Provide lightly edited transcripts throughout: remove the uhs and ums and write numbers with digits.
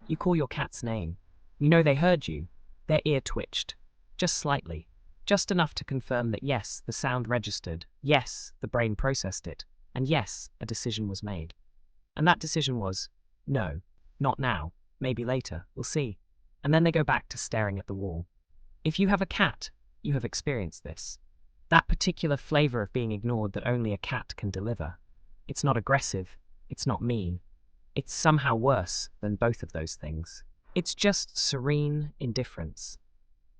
You call your cat's name. You know they heard you. Their ear twitched. Just slightly. Just enough to confirm that yes, the sound registered. Yes, the brain processed it. And yes, a decision was made. And that decision was, no, not now. Maybe later. We'll see. And then they go back to staring at the wall. If you have a cat, you have experienced this. That particular flavor of being ignored that only a cat can deliver. It's not aggressive. It's not mean. It's somehow worse than both of those things. It's just serene indifference.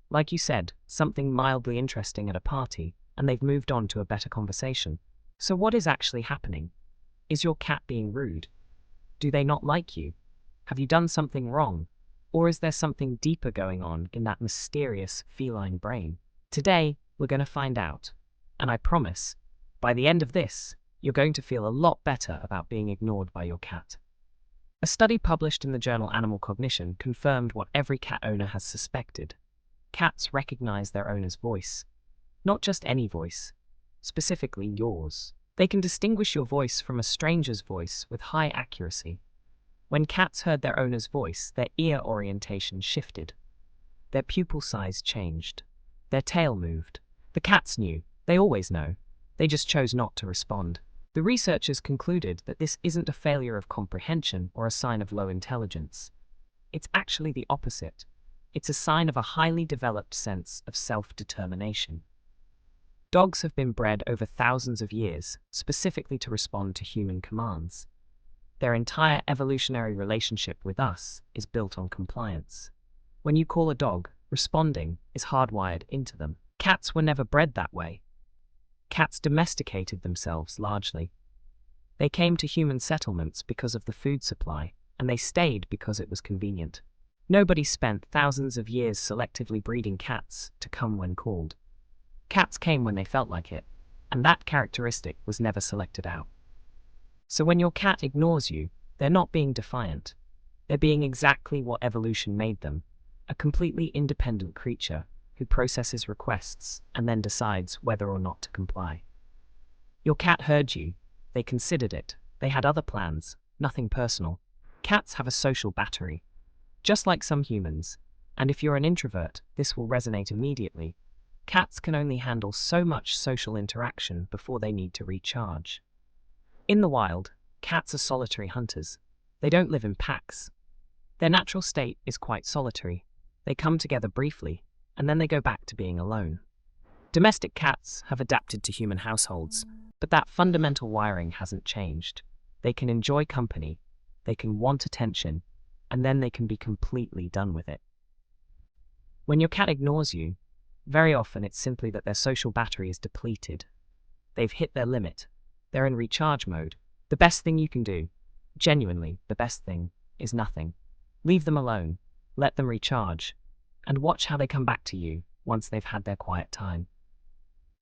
Like you said, something mildly interesting at a party, and they've moved on to a better conversation. So what is actually happening? Is your cat being rude? Do they not like you? Have you done something wrong? Or is there something deeper going on in that mysterious feline brain? Today, we're going to find out. And I promise, by the end of this, you're going to feel a lot better about being ignored by your cat. A study published in the journal Animal Cognition confirmed what every cat owner has suspected. Cats recognize their owner's voice. Not just any voice, specifically yours. They can distinguish your voice from a stranger's voice with high accuracy. When cats heard their owner's voice, their ear orientation shifted. Their pupil size changed. Their tail moved. The cats knew. They always know. They just chose not to respond. The researchers concluded that this isn't a failure of comprehension or a sign of low intelligence. It's actually the opposite. It's a sign of a highly developed sense of self-determination. Dogs have been bred over thousands of years, specifically to respond to human commands. Their entire evolutionary relationship with us is built on compliance. When you call a dog, responding is hardwired into them. Cats were never bred that way. Cats domesticated themselves largely. They came to human settlements because of the food supply, and they stayed because it was convenient. Nobody spent thousands of years selectively breeding cats to come when called. Cats came when they felt like it, and that characteristic was never selected out. So when your cat ignores you, they're not being defiant. They're being exactly what evolution made them, a completely independent creature who processes requests and then decides whether or not to comply. Your cat heard you. They considered it. They had other plans, nothing personal. Cats have a social battery, just like some humans, and if you're an introvert, this will resonate immediately. Cats can only handle so much social interaction before they need to recharge. In the wild, cats are solitary hunters. They don't live in packs. Their natural state is quite solitary. They come together briefly, and then they go back to being alone. Domestic cats have adapted to human households, but that fundamental wiring hasn't changed. They can enjoy company, they can want attention, and then they can be completely done with it. When your cat ignores you, very often it's simply that their social battery is depleted. They've hit their limit. They're in recharge mode. The best thing you can do, genuinely the best thing, is nothing. Leave them alone, let them recharge, and watch how they come back to you once they've had their quiet time.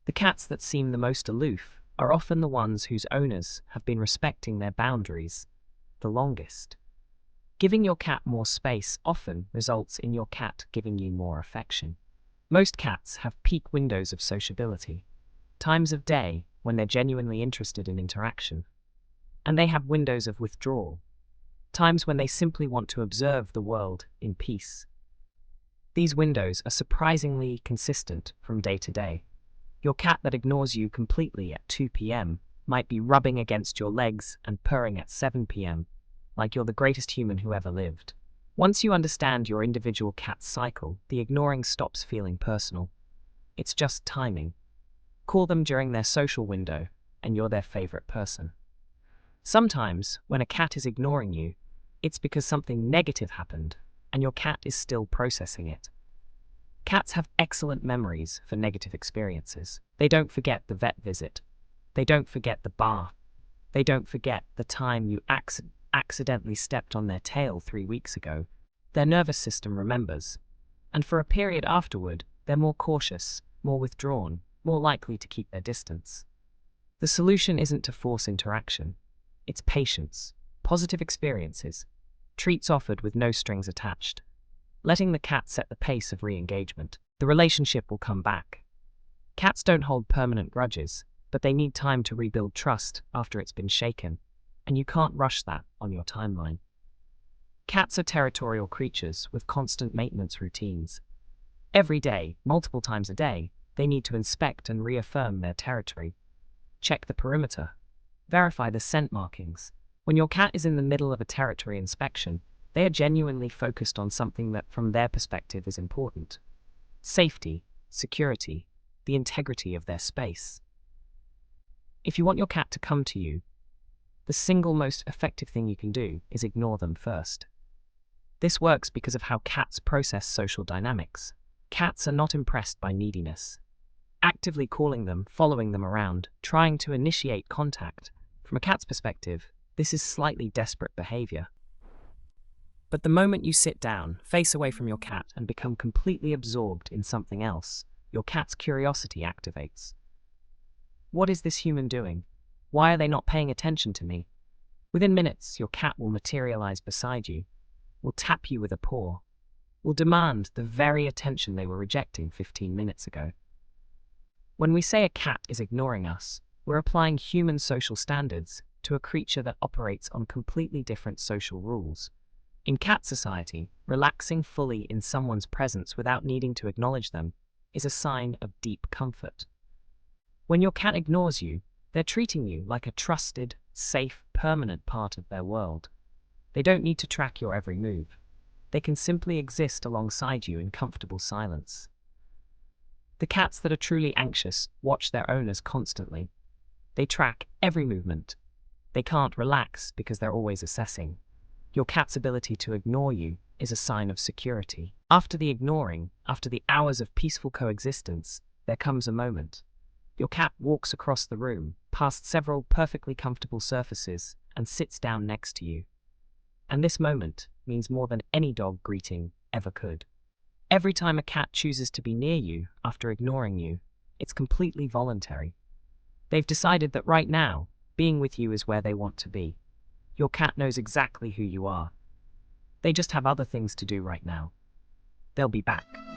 The cats that seem the most aloof are often the ones whose owners have been respecting their boundaries the longest. Giving your cat more space often results in your cat giving you more affection. Most cats have peak windows of sociability, times of day when they're genuinely interested in interaction. And they have windows of withdrawal, times when they simply want to observe the world in peace. These windows are surprisingly consistent from day to day. Your cat that ignores you completely at 2 p.m. might be rubbing against your legs and purring at 7 p.m., like you're the greatest human who ever lived. Once you understand your individual cat's cycle, the ignoring stops feeling personal. It's just timing. Call them during their social window, and you're their favorite person. Sometimes, when a cat is ignoring you, it's because something negative happened, and your cat is still processing it. Cats have excellent memories for negative experiences. They don't forget the vet visit. They don't forget the bath. They don't forget the time you accidentally stepped on their tail 3 weeks ago. Their nervous system remembers. And for a period afterward, they're more cautious, more withdrawn, more likely to keep their distance. The solution isn't to force interaction. It's patience, positive experiences, treats offered with no strings attached. Letting the cat set the pace of re-engagement. The relationship will come back. Cats don't hold permanent grudges, but they need time to rebuild trust after it's been shaken, and you can't rush that on your timeline. Cats are territorial creatures with constant maintenance routines. Every day, multiple times a day, they need to inspect and reaffirm their territory. Check the perimeter. Verify the scent markings. When your cat is in the middle of a territory inspection, they are genuinely focused on something that, from their perspective, is important. Safety, security, the integrity of their space. If you want your cat to come to you, the single most effective thing you can do is ignore them first. This works because of how cats process social dynamics. Cats are not impressed by neediness. Actively calling them, following them around, trying to initiate contact. From a cat's perspective, this is slightly desperate behavior. But the moment you sit down, face away from your cat, and become completely absorbed in something else, your cat's curiosity activates. What is this human doing? Why are they not paying attention to me? Within minutes, your cat will materialize beside you, will tap you with a paw, will demand the very attention they were rejecting 15 minutes ago. When we say a cat is ignoring us, we're applying human social standards to a creature that operates on completely different social rules. In cat society, relaxing fully in someone's presence without needing to acknowledge them is a sign of deep comfort. When your cat ignores you, they're treating you like a trusted, safe, permanent part of their world. They don't need to track your every move. They can simply exist alongside you in comfortable silence. The cats that are truly anxious watch their owners constantly. They track every movement. They can't relax because they're always assessing. Your cat's ability to ignore you is a sign of security. After the ignoring, after the hours of peaceful coexistence, there comes a moment. Your cat walks across the room, past several perfectly comfortable surfaces, and sits down next to you. And this moment means more than any dog greeting ever could. Every time a cat chooses to be near you after ignoring you, it's completely voluntary. They've decided that right now, being with you is where they want to be. Your cat knows exactly who you are. They just have other things to do right now. They'll be back.